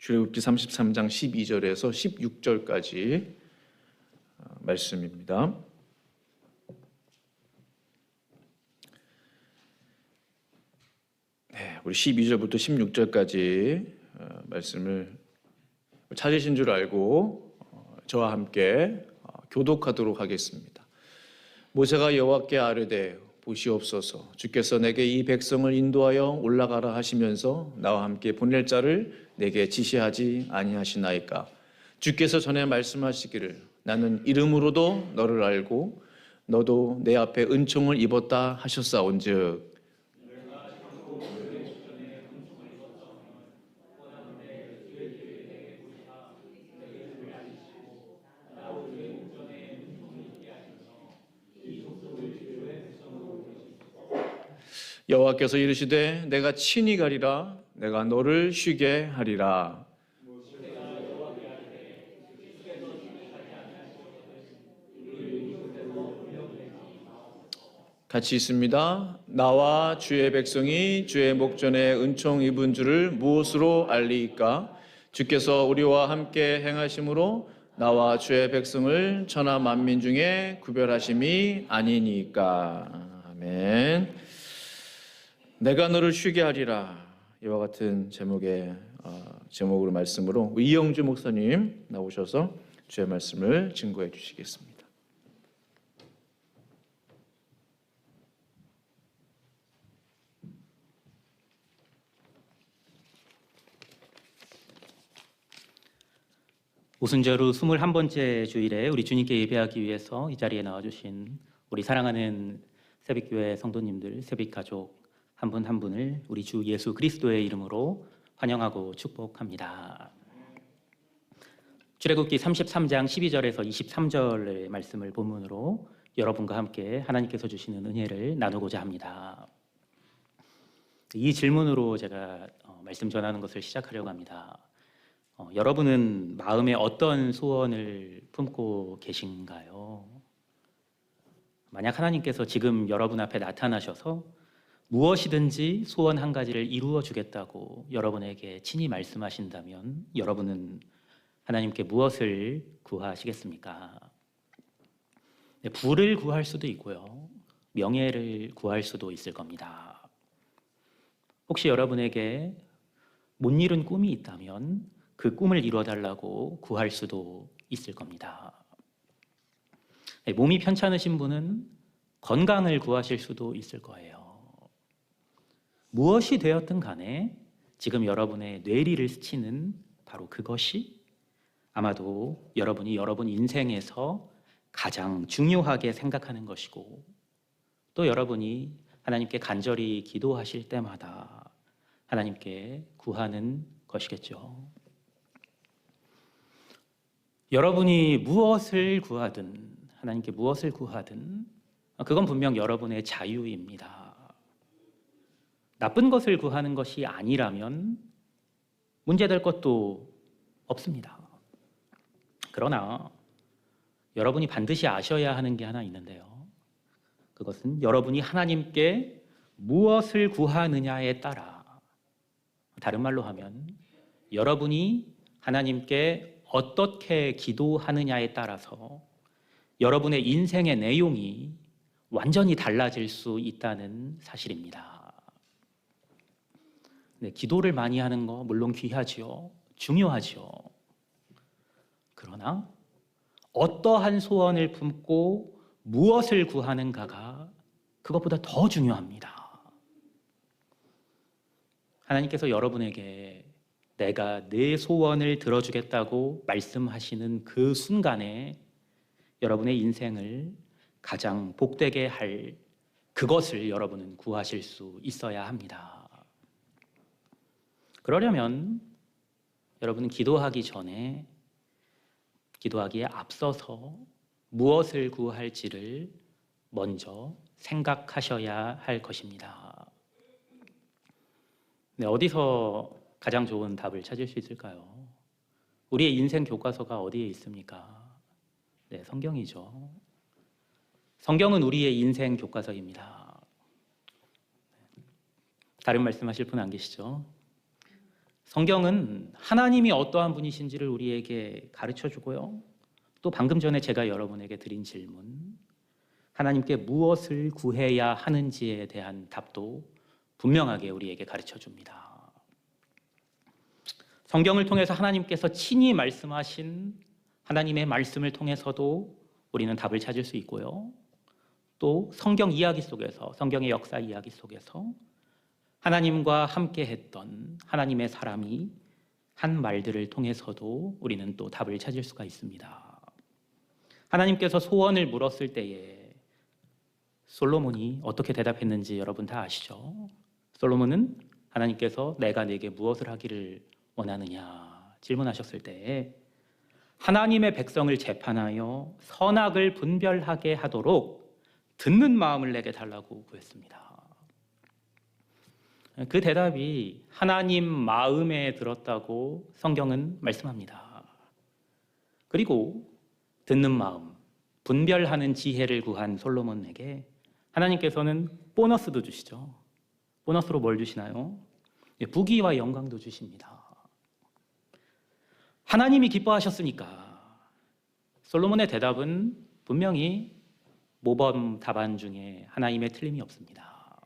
출애굽기 33장 12절에서 16절까지 말씀입니다. 우리 12절부터 16절까지 말씀을 찾으신 줄 알고 저와 함께 교독하도록 하겠습니다. 모세가 여호와께 아뢰되 보시옵소서, 주께서 내게 이 백성을 인도하여 올라가라 하시면서 나와 함께 보낼 자를 내게 지시하지 아니하시나이까? 주께서 전에 말씀하시기를 나는 이름으로도 너를 알고 너도 내 앞에 은총을 입었다 하셨사온즉 여호와께서 이르시되 내가 친히 가리라, 내가 너를 쉬게 하리라. 같이 있습니다. 나와 주의 백성이 주의 목전에 은총 입은 줄을 무엇으로 알리이까? 주께서 우리와 함께 행하심으로 나와 주의 백성을 천하 만민 중에 구별하심이 아니니까. 아멘. 내가 너를 쉬게 하리라. 이와 같은 제목으로 말씀으로 이영주 목사님 나오셔서 주의 말씀을 증거해 주시겠습니다. 오순절 후 21번째 주일에 우리 주님께 예배하기 위해서 이 자리에 나와주신 우리 사랑하는 새벽교회 성도님들, 새벽가족 한 분 한 분을 우리 주 예수 그리스도의 이름으로 환영하고 축복합니다. 출애굽기 33장 12절에서 23절의 말씀을 본문으로 여러분과 함께 하나님께서 주시는 은혜를 나누고자 합니다. 이 질문으로 제가 말씀 전하는 것을 시작하려고 합니다. 여러분은 마음에 어떤 소원을 품고 계신가요? 만약 하나님께서 지금 여러분 앞에 나타나셔서 무엇이든지 소원 한 가지를 이루어 주겠다고 여러분에게 친히 말씀하신다면 여러분은 하나님께 무엇을 구하시겠습니까? 부를 구할 수도 있고요, 명예를 구할 수도 있을 겁니다. 혹시 여러분에게 못 이룬 꿈이 있다면 그 꿈을 이루어달라고 구할 수도 있을 겁니다. 몸이 편찮으신 분은 건강을 구하실 수도 있을 거예요. 무엇이 되었든 간에 지금 여러분의 뇌리를 스치는 바로 그것이 아마도 여러분이 여러분 인생에서 가장 중요하게 생각하는 것이고, 또 여러분이 하나님께 간절히 기도하실 때마다 하나님께 구하는 것이겠죠. 여러분이 무엇을 구하든, 하나님께 무엇을 구하든 그건 분명 여러분의 자유입니다. 나쁜 것을 구하는 것이 아니라면 문제될 것도 없습니다. 그러나 여러분이 반드시 아셔야 하는 게 하나 있는데요, 그것은 여러분이 하나님께 무엇을 구하느냐에 따라, 다른 말로 하면 여러분이 하나님께 어떻게 기도하느냐에 따라서 여러분의 인생의 내용이 완전히 달라질 수 있다는 사실입니다. 네, 기도를 많이 하는 거 물론 귀하지요, 중요하지요. 그러나 어떠한 소원을 품고 무엇을 구하는가가 그것보다 더 중요합니다. 하나님께서 여러분에게 내가 내 소원을 들어주겠다고 말씀하시는 그 순간에 여러분의 인생을 가장 복되게 할 그것을 여러분은 구하실 수 있어야 합니다. 그러려면 여러분은 기도하기 전에, 기도하기에 앞서서 무엇을 구할지를 먼저 생각하셔야 할 것입니다. 네, 어디서 가장 좋은 답을 찾을 수 있을까요? 우리의 인생 교과서가 어디에 있습니까? 네, 성경이죠. 성경은 우리의 인생 교과서입니다. 다른 말씀하실 분 안 계시죠? 성경은 하나님이 어떠한 분이신지를 우리에게 가르쳐 주고요. 또 방금 전에 제가 여러분에게 드린 질문, 하나님께 무엇을 구해야 하는지에 대한 답도 분명하게 우리에게 가르쳐 줍니다. 성경을 통해서 하나님께서 친히 말씀하신 하나님의 말씀을 통해서도 우리는 답을 찾을 수 있고요. 또 성경 이야기 속에서, 성경의 역사 이야기 속에서 하나님과 함께 했던 하나님의 사람이 한 말들을 통해서도 우리는 또 답을 찾을 수가 있습니다. 하나님께서 소원을 물었을 때에 솔로몬이 어떻게 대답했는지 여러분 다 아시죠? 솔로몬은 하나님께서 내가 네게 무엇을 하기를 원하느냐 질문하셨을 때에 하나님의 백성을 재판하여 선악을 분별하게 하도록 듣는 마음을 내게 달라고 구했습니다. 그 대답이 하나님 마음에 들었다고 성경은 말씀합니다. 그리고 듣는 마음, 분별하는 지혜를 구한 솔로몬에게 하나님께서는 보너스도 주시죠. 보너스로 뭘 주시나요? 부귀와 영광도 주십니다. 하나님이 기뻐하셨으니까 솔로몬의 대답은 분명히 모범 답안 중에 하나임에 틀림이 없습니다.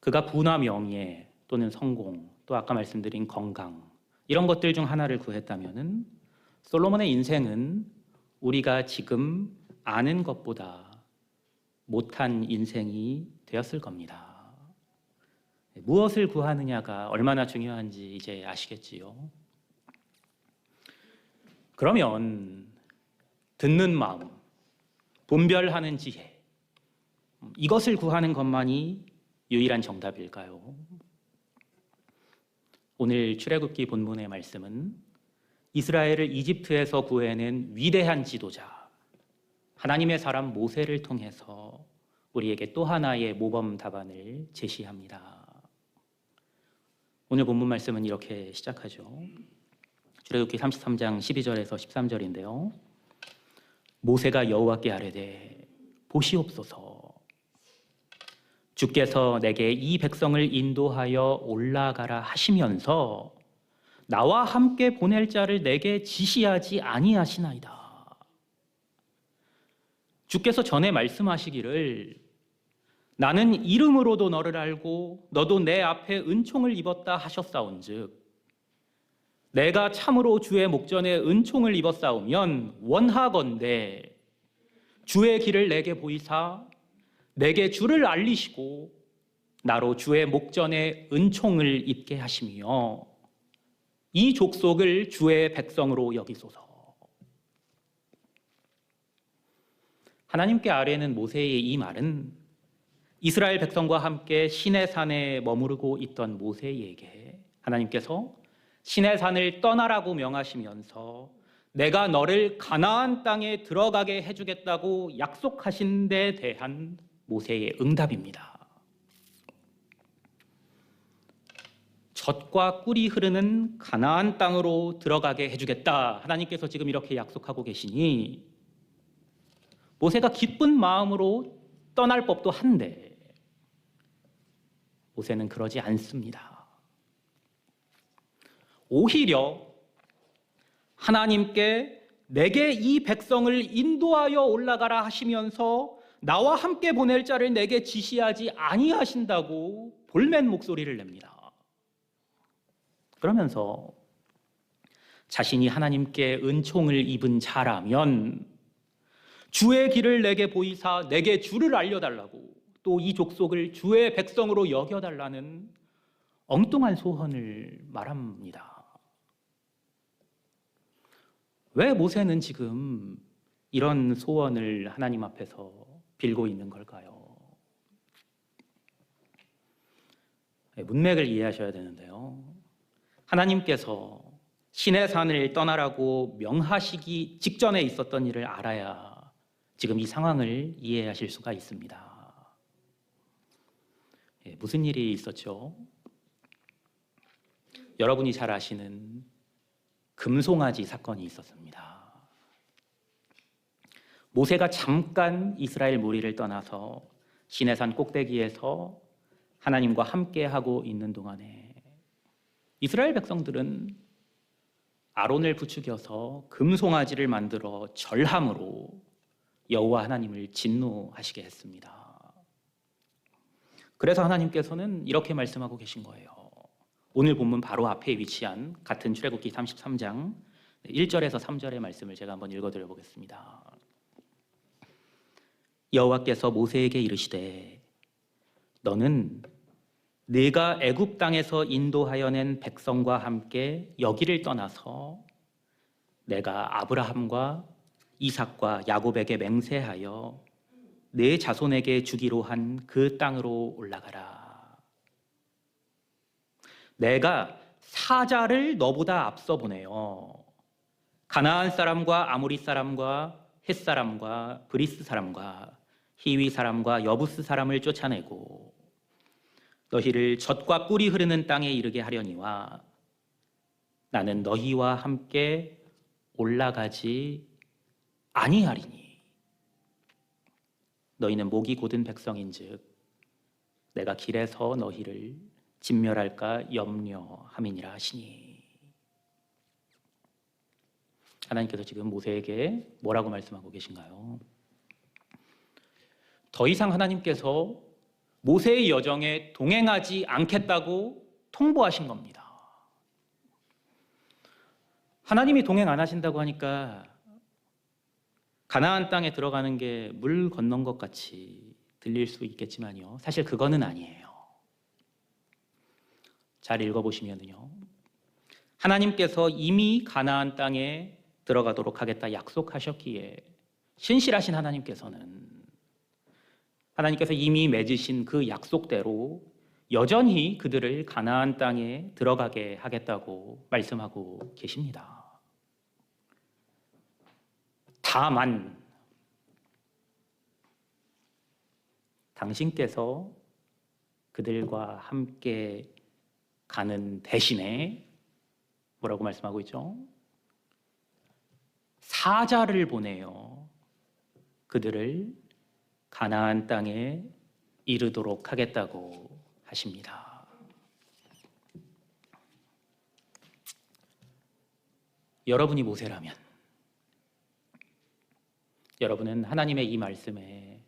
그가 부나 명예 또는 성공, 또 아까 말씀드린 건강 이런 것들 중 하나를 구했다면은 솔로몬의 인생은 우리가 지금 아는 것보다 못한 인생이 되었을 겁니다. 무엇을 구하느냐가 얼마나 중요한지 이제 아시겠지요? 그러면 듣는 마음, 분별하는 지혜, 이것을 구하는 것만이 유일한 정답일까요? 오늘 출애굽기 본문의 말씀은 이스라엘을 이집트에서 구해낸 위대한 지도자, 하나님의 사람 모세를 통해서 우리에게 또 하나의 모범 답안을 제시합니다. 오늘 본문 말씀은 이렇게 시작하죠. 출애굽기 33장 12절에서 13절인데요. 모세가 여호와께 아뢰되 보시옵소서, 주께서 내게 이 백성을 인도하여 올라가라 하시면서 나와 함께 보낼 자를 내게 지시하지 아니하시나이다. 주께서 전에 말씀하시기를 나는 이름으로도 너를 알고 너도 내 앞에 은총을 입었다 하셨사온즉 내가 참으로 주의 목전에 은총을 입었사오면 원하건대 주의 길을 내게 보이사 내게 주를 알리시고 나로 주의 목전에 은총을 입게 하시며 이 족속을 주의 백성으로 여기소서. 하나님께 아뢰는 모세의 이 말은 이스라엘 백성과 함께 시내산에 머무르고 있던 모세에게 하나님께서 시내산을 떠나라고 명하시면서 내가 너를 가나안 땅에 들어가게 해주겠다고 약속하신 데 대한 모세의 응답입니다. 젖과 꿀이 흐르는 가나안 땅으로 들어가게 해주겠다. 하나님께서 지금 이렇게 약속하고 계시니 모세가 기쁜 마음으로 떠날 법도 한데 모세는 그러지 않습니다. 오히려 하나님께 내게 이 백성을 인도하여 올라가라 하시면서 나와 함께 보낼 자를 내게 지시하지 아니하신다고 볼멘 목소리를 냅니다. 그러면서 자신이 하나님께 은총을 입은 자라면 주의 길을 내게 보이사 내게 주를 알려달라고 또 이 족속을 주의 백성으로 여겨달라는 엉뚱한 소원을 말합니다. 왜 모세는 지금 이런 소원을 하나님 앞에서 빌고 있는 걸까요? 문맥을 이해하셔야 되는데요. 하나님께서 시내산을 떠나라고 명하시기 직전에 있었던 일을 알아야 지금 이 상황을 이해하실 수가 있습니다. 무슨 일이 있었죠? 여러분이 잘 아시는 금송아지 사건이 있었습니다. 모세가 잠깐 이스라엘 무리를 떠나서 시내산 꼭대기에서 하나님과 함께하고 있는 동안에 이스라엘 백성들은 아론을 부추겨서 금송아지를 만들어 절함으로 여호와 하나님을 진노하시게 했습니다. 그래서 하나님께서는 이렇게 말씀하고 계신 거예요. 오늘 본문 바로 앞에 위치한 같은 출애굽기 33장 1절에서 3절의 말씀을 제가 한번 읽어드려 보겠습니다. 여호와께서 모세에게 이르시되 너는 네가 애굽 땅에서 인도하여 낸 백성과 함께 여기를 떠나서 내가 아브라함과 이삭과 야곱에게 맹세하여 내 자손에게 주기로 한 그 땅으로 올라가라. 내가 사자를 너보다 앞서 보내어 가나안 사람과 아모리 사람과 헷 사람과 브리스 사람과 히위 사람과 여부스 사람을 쫓아내고 너희를 젖과 꿀이 흐르는 땅에 이르게 하려니와 나는 너희와 함께 올라가지 아니하리니 너희는 목이 곧은 백성인즉 내가 길에서 너희를 진멸할까 염려함이니라 하시니. 하나님께서 지금 모세에게 뭐라고 말씀하고 계신가요? 더 이상 하나님께서 모세의 여정에 동행하지 않겠다고 통보하신 겁니다. 하나님이 동행 안 하신다고 하니까 가나안 땅에 들어가는 게 물 건넌 것 같이 들릴 수 있겠지만요. 사실 그거는 아니에요. 잘 읽어보시면요. 하나님께서 이미 가나안 땅에 들어가도록 하겠다 약속하셨기에 신실하신 하나님께서 이미 맺으신 그 약속대로 여전히 그들을 가나안 땅에 들어가게 하겠다고 말씀하고 계십니다. 다만 당신께서 그들과 함께 가는 대신에 뭐라고 말씀하고 있죠? 사자를 보내어 그들을 가나안 땅에 이르도록 하겠다고 하십니다. 여러분이 모세라면 여러분은 하나님의 이 말씀에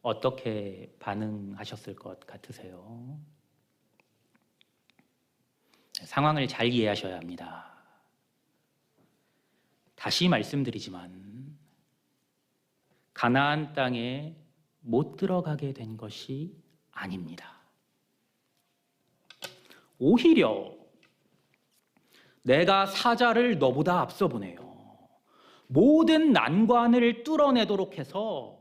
어떻게 반응하셨을 것 같으세요? 상황을 잘 이해하셔야 합니다. 다시 말씀드리지만 가나안 땅에 못 들어가게 된 것이 아닙니다. 오히려 내가 사자를 너보다 앞서 보내요. 모든 난관을 뚫어내도록 해서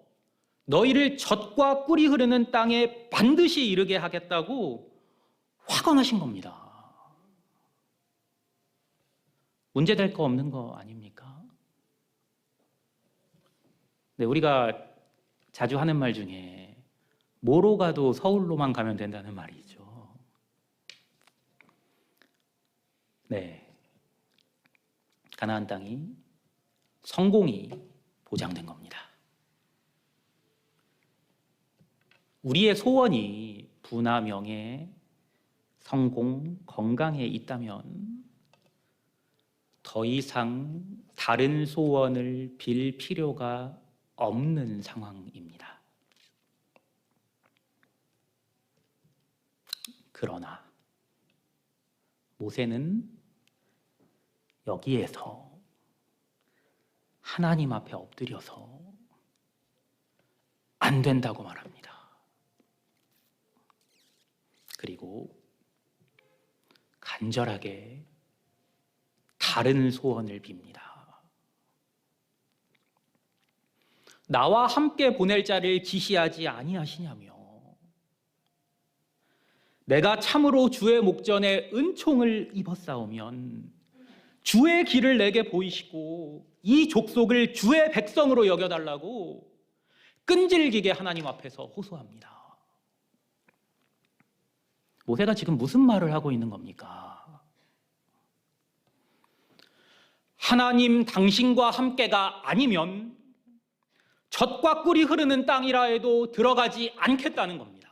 너희를 젖과 꿀이 흐르는 땅에 반드시 이르게 하겠다고 확언하신 겁니다. 문제될 거 없는 거 아닙니까? 네, 우리가 자주 하는 말 중에 뭐로 가도 서울로만 가면 된다는 말이 있죠. 네, 가나안 땅이 성공이 보장된 겁니다. 우리의 소원이 부나 명예, 성공, 건강에 있다면 더 이상 다른 소원을 빌 필요가 없는 상황입니다. 그러나 모세는 여기에서 하나님 앞에 엎드려서 안 된다고 말합니다. 그리고 간절하게 다른 소원을 빕니다. 나와 함께 보낼 자를 기시하지 아니하시냐며 내가 참으로 주의 목전에 은총을 입었사오면 주의 길을 내게 보이시고 이 족속을 주의 백성으로 여겨달라고 끈질기게 하나님 앞에서 호소합니다. 모세가 지금 무슨 말을 하고 있는 겁니까? 하나님 당신과 함께가 아니면 젖과 꿀이 흐르는 땅이라 해도 들어가지 않겠다는 겁니다.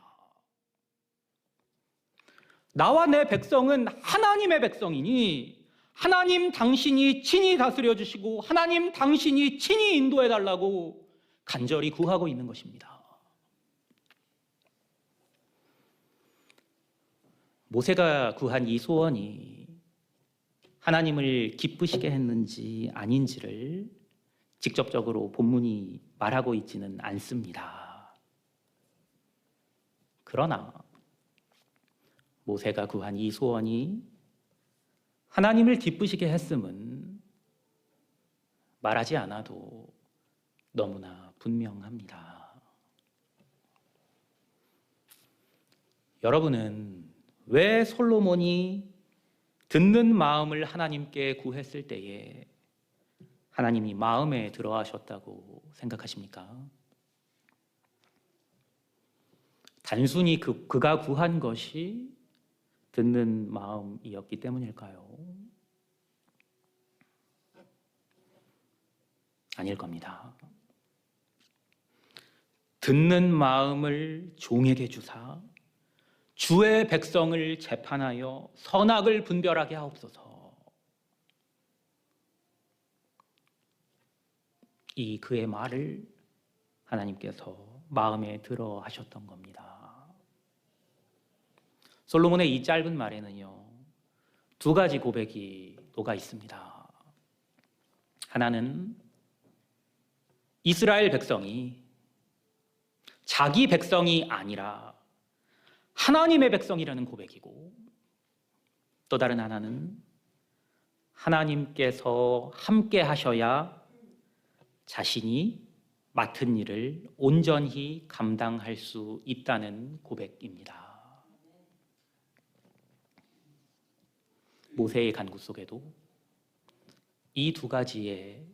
나와 내 백성은 하나님의 백성이니 하나님 당신이 친히 다스려 주시고 하나님 당신이 친히 인도해 달라고 간절히 구하고 있는 것입니다. 모세가 구한 이 소원이 하나님을 기쁘시게 했는지 아닌지를 직접적으로 본문이 말하고 있지는 않습니다. 그러나 모세가 구한 이 소원이 하나님을 기쁘시게 했음은 말하지 않아도 너무나 분명합니다. 여러분은 왜 솔로몬이 듣는 마음을 하나님께 구했을 때에 하나님이 마음에 들어하셨다고 생각하십니까? 단순히 그가 구한 것이 듣는 마음이었기 때문일까요? 아닐 겁니다. 듣는 마음을 종에게 주사 주의 백성을 재판하여 선악을 분별하게 하옵소서. 이 그의 말을 하나님께서 마음에 들어 하셨던 겁니다. 솔로몬의 이 짧은 말에는요, 두 가지 고백이 녹아 있습니다. 하나는 이스라엘 백성이 자기 백성이 아니라 하나님의 백성이라는 고백이고, 또 다른 하나는 하나님께서 함께 하셔야 자신이 맡은 일을 온전히 감당할 수 있다는 고백입니다. 모세의 간구 속에도 이 두 가지의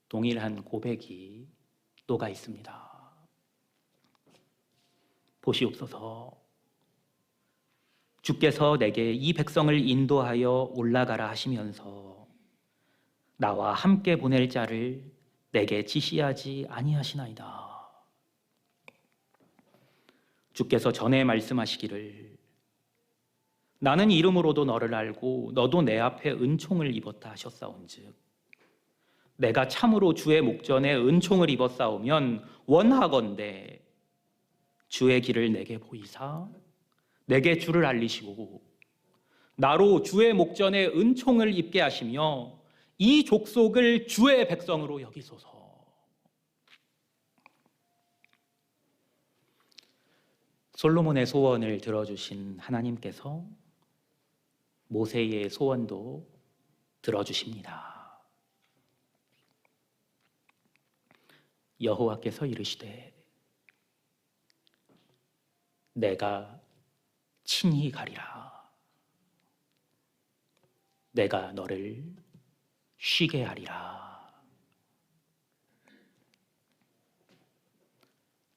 동일한 고백이 녹아 있습니다. 보시옵소서, 주께서 내게 이 백성을 인도하여 올라가라 하시면서 나와 함께 보낼 자를 내게 지시하지 아니하시나이다. 주께서 전에 말씀하시기를 나는 이름으로도 너를 알고 너도 내 앞에 은총을 입었다 하셨사온즉 내가 참으로 주의 목전에 은총을 입었사오면 원하건대 주의 길을 내게 보이사 내게 주를 알리시고 나로 주의 목전에 은총을 입게 하시며 이 족속을 주의 백성으로 여기소서. 솔로몬의 소원을 들어주신 하나님께서 모세의 소원도 들어주십니다. 여호와께서 이르시되 내가 친히 가리라. 내가 너를 쉬게 하리라.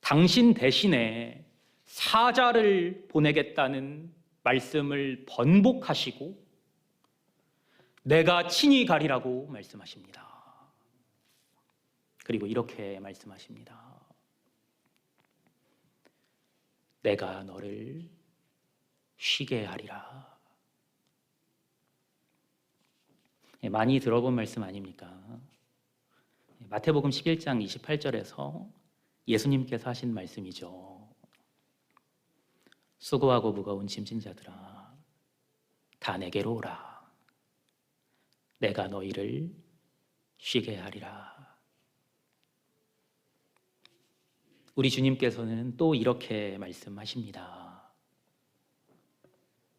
당신 대신에 사자를 보내겠다는 말씀을 번복하시고 내가 친히 가리라고 말씀하십니다. 그리고 이렇게 말씀하십니다. 내가 너를 쉬게 하리라. 많이 들어본 말씀 아닙니까? 마태복음 11장 28절에서 예수님께서 하신 말씀이죠. 수고하고 무거운 짐진 자들아 다 내게로 오라. 내가 너희를 쉬게 하리라. 우리 주님께서는 또 이렇게 말씀하십니다.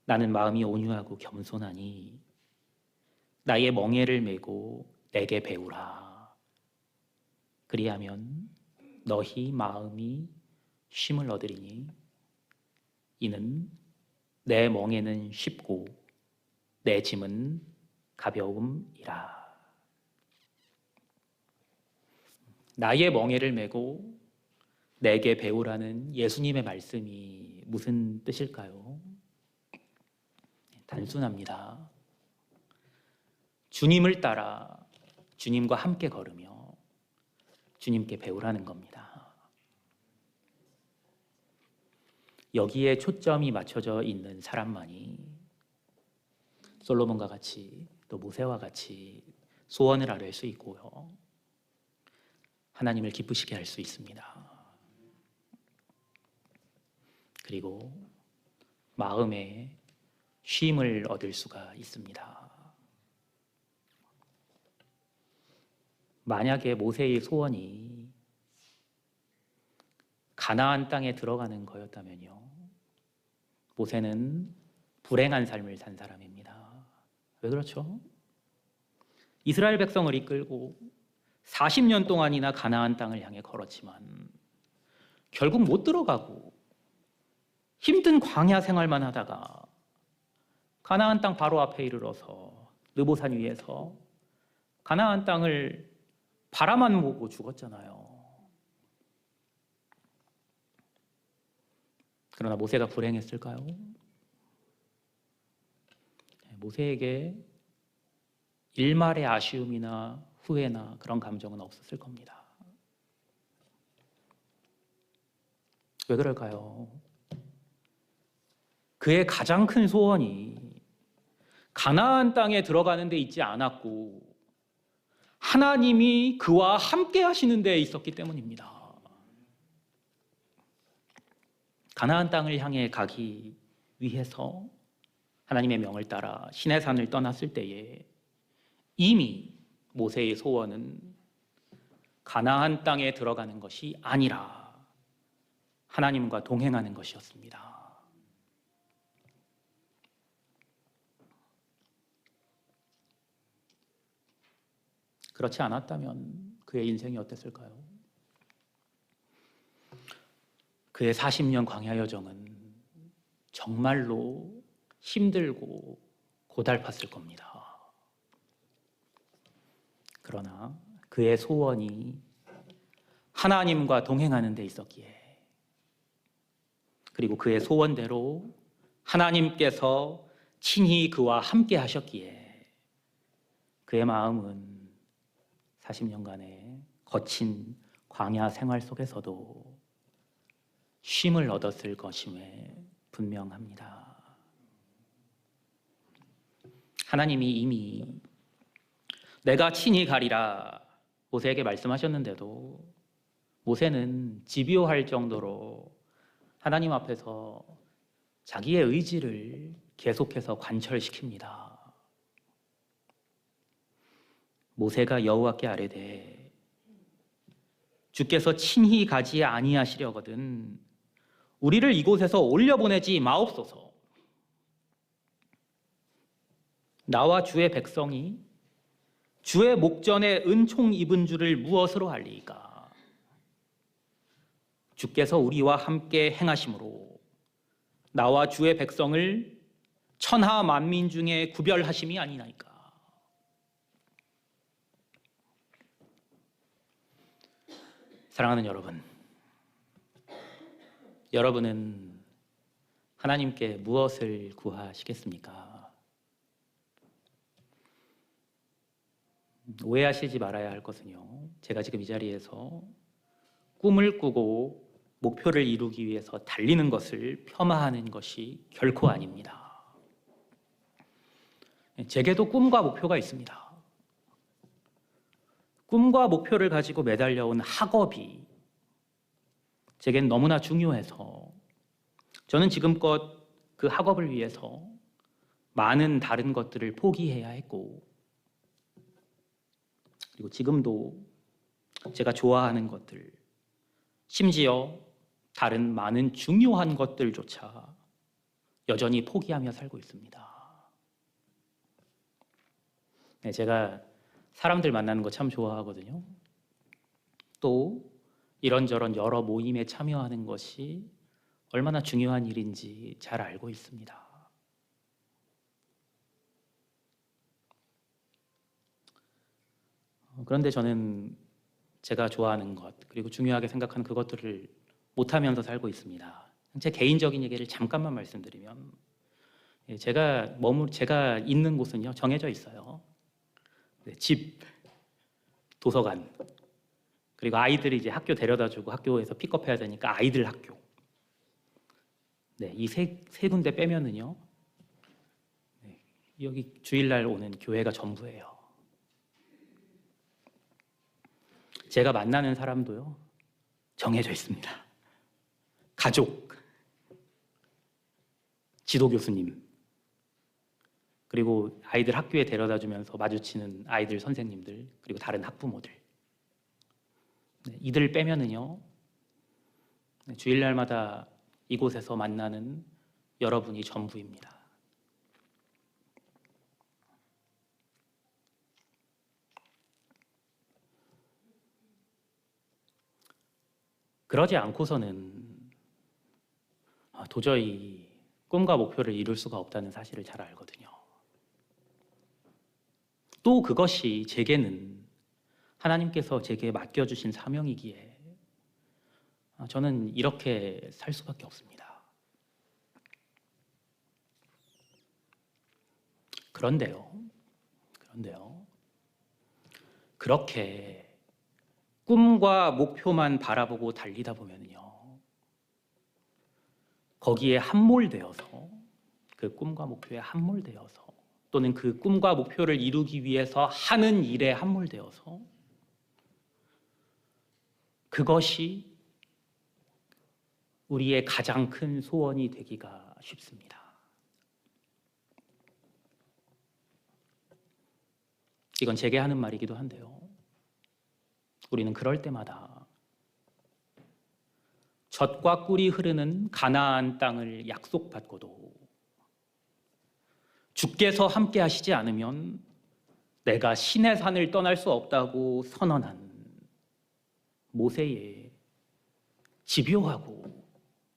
나는 마음이 온유하고 겸손하니 나의 멍에를 메고 내게 배우라. 그리하면 너희 마음이 쉼을 얻으리니 이는 내 멍에는 쉽고 내 짐은 가벼움이라. 나의 멍에를 메고 내게 배우라는 예수님의 말씀이 무슨 뜻일까요? 단순합니다. 주님을 따라 주님과 함께 걸으며 주님께 배우라는 겁니다. 여기에 초점이 맞춰져 있는 사람만이 솔로몬과 같이 또 모세와 같이 소원을 아뢰 수 있고요. 하나님을 기쁘시게 할 수 있습니다. 그리고 마음에 쉼을 얻을 수가 있습니다. 만약에 모세의 소원이 가나안 땅에 들어가는 거였다면요, 모세는 불행한 삶을 산 사람입니다. 왜 그렇죠? 이스라엘 백성을 이끌고 40년 동안이나 가나안 땅을 향해 걸었지만 결국 못 들어가고 힘든 광야 생활만 하다가 가나안 땅 바로 앞에 이르러서 느보산 위에서 가나안 땅을 바라만 보고 죽었잖아요. 그러나 모세가 불행했을까요? 모세에게 일말의 아쉬움이나 후회나 그런 감정은 없었을 겁니다. 왜 그럴까요? 그의 가장 큰 소원이 가나안 땅에 들어가는 데 있지 않았고 하나님이 그와 함께 하시는 데 있었기 때문입니다. 가나안 땅을 향해 가기 위해서 하나님의 명을 따라 시내산을 떠났을 때에 이미 모세의 소원은 가나안 땅에 들어가는 것이 아니라 하나님과 동행하는 것이었습니다. 그렇지 않았다면 그의 인생이 어땠을까요? 그의 40년 광야 여정은 정말로 힘들고 고달팠을 겁니다. 그러나 그의 소원이 하나님과 동행하는 데 있었기에, 그리고 그의 소원대로 하나님께서 친히 그와 함께 하셨기에 그의 마음은 40년간의 거친 광야 생활 속에서도 쉼을 얻었을 것임에 분명합니다. 하나님이 이미 내가 친히 가리라 모세에게 말씀하셨는데도 모세는 집요할 정도로 하나님 앞에서 자기의 의지를 계속해서 관철시킵니다. 모세가 여호와께 아뢰되 주께서 친히 가지 아니하시려거든 우리를 이곳에서 올려보내지 마옵소서. 나와 주의 백성이 주의 목전에 은총 입은 줄을 무엇으로 알리이까? 주께서 우리와 함께 행하심으로 나와 주의 백성을 천하 만민 중에 구별하심이 아니나이까? 사랑하는 여러분, 여러분은 하나님께 무엇을 구하시겠습니까? 오해하시지 말아야 할 것은요, 제가 지금 이 자리에서 꿈을 꾸고 목표를 이루기 위해서 달리는 것을 폄하하는 것이 결코 아닙니다. 제게도 꿈과 목표가 있습니다. 꿈과 목표를 가지고 매달려온 학업이 제겐 너무나 중요해서 저는 지금껏 그 학업을 위해서 많은 다른 것들을 포기해야 했고, 그리고 지금도 제가 좋아하는 것들, 심지어 다른 많은 중요한 것들조차 여전히 포기하며 살고 있습니다. 네, 제가 사람들 만나는 거 참 좋아하거든요. 또 이런저런 여러 모임에 참여하는 것이 얼마나 중요한 일인지 잘 알고 있습니다. 그런데 저는 제가 좋아하는 것, 그리고 중요하게 생각하는 그것들을 못하면서 살고 있습니다. 제 개인적인 얘기를 잠깐만 말씀드리면, 제가 있는 곳은요, 정해져 있어요. 집, 도서관, 그리고 아이들이 이제 학교 데려다주고 학교에서 픽업해야 되니까 아이들 학교. 네, 이 세 군데 빼면은요, 네, 여기 주일날 오는 교회가 전부예요. 제가 만나는 사람도요, 정해져 있습니다. 가족, 지도 교수님, 그리고 아이들 학교에 데려다 주면서 마주치는 아이들 선생님들, 그리고 다른 학부모들. 네, 이들 빼면은요, 네, 주일날마다 이곳에서 만나는 여러분이 전부입니다. 그러지 않고서는 도저히 꿈과 목표를 이룰 수가 없다는 사실을 잘 알거든요. 또 그것이 제게는 하나님께서 제게 맡겨주신 사명이기에 저는 이렇게 살 수밖에 없습니다. 그런데요, 그렇게 꿈과 목표만 바라보고 달리다 보면요, 거기에 함몰되어서, 그 꿈과 목표에 함몰되어서, 또는 그 꿈과 목표를 이루기 위해서 하는 일에 함몰되어서 그것이 우리의 가장 큰 소원이 되기가 쉽습니다. 이건 제게 하는 말이기도 한데요, 우리는 그럴 때마다 젖과 꿀이 흐르는 가나안 땅을 약속받고도 주께서 함께 하시지 않으면 내가 신의 산을 떠날 수 없다고 선언한 모세의 집요하고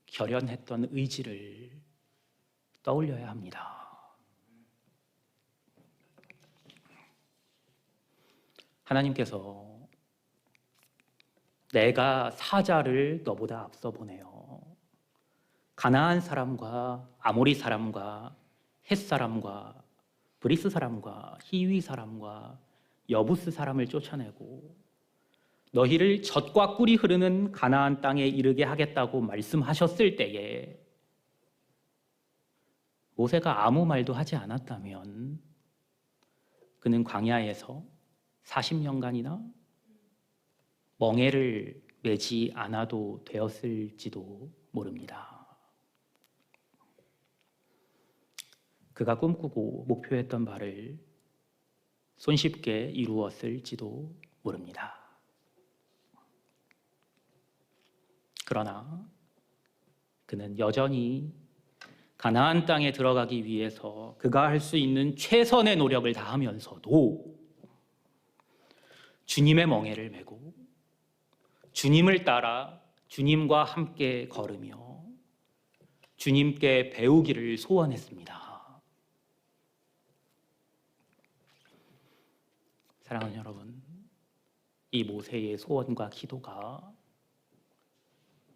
결연했던 의지를 떠올려야 합니다. 하나님께서 내가 사자를 너보다 앞서 보내어 가나안 사람과 아모리 사람과 헷 사람과 브리스 사람과 히위 사람과 여부스 사람을 쫓아내고 너희를 젖과 꿀이 흐르는 가나안 땅에 이르게 하겠다고 말씀하셨을 때에 모세가 아무 말도 하지 않았다면 그는 광야에서 40년간이나 멍에를 매지 않아도 되었을지도 모릅니다. 그가 꿈꾸고 목표했던 바를 손쉽게 이루었을지도 모릅니다. 그러나 그는 여전히 가나안 땅에 들어가기 위해서 그가 할 수 있는 최선의 노력을 다하면서도 주님의 멍에를 메고 주님을 따라 주님과 함께 걸으며 주님께 배우기를 소원했습니다. 사랑하는 여러분, 이 모세의 소원과 기도가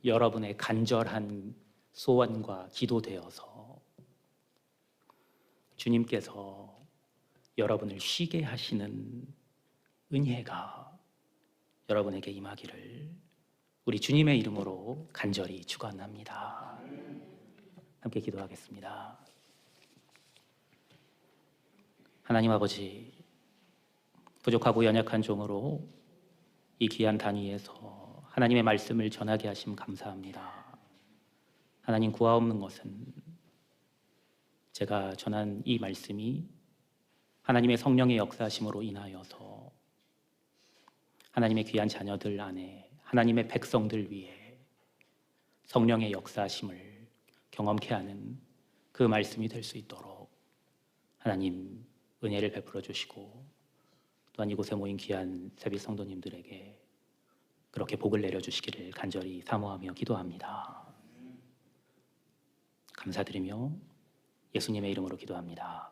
여러분의 간절한 소원과 기도되어서 주님께서 여러분을 쉬게 하시는 은혜가 여러분에게 임하기를 우리 주님의 이름으로 간절히 축원합니다. 함께 기도하겠습니다. 하나님 아버지, 부족하고 연약한 종으로 이 귀한 단위에서 하나님의 말씀을 전하게 하심 감사합니다. 하나님, 구하옵는 것은 제가 전한 이 말씀이 하나님의 성령의 역사심으로 인하여서 하나님의 귀한 자녀들 안에 하나님의 백성들 위해 성령의 역사심을 경험케 하는 그 말씀이 될 수 있도록 하나님 은혜를 베풀어 주시고 또한 이곳에 모인 귀한 세빛 성도님들에게 그렇게 복을 내려주시기를 간절히 사모하며 기도합니다. 감사드리며 예수님의 이름으로 기도합니다.